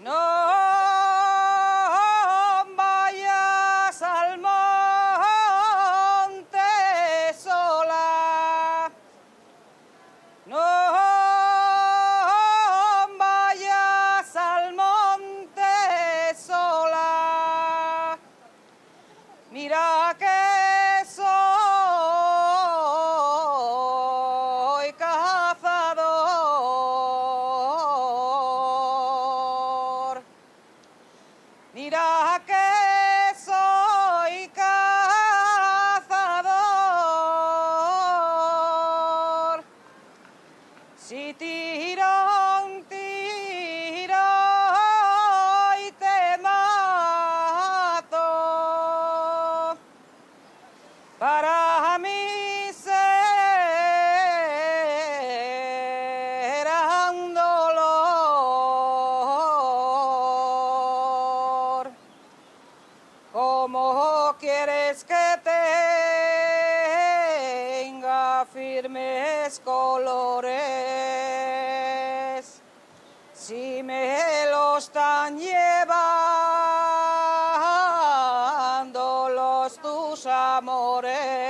No vayas al monte sola, no vayas al monte sola, mira que soy cazador. Mira que soy cazador. Si tiro un tiro y te mato, para mí será un dolor. ¿Cómo quieres que tenga firmes colores si me los están llevando los tus amores?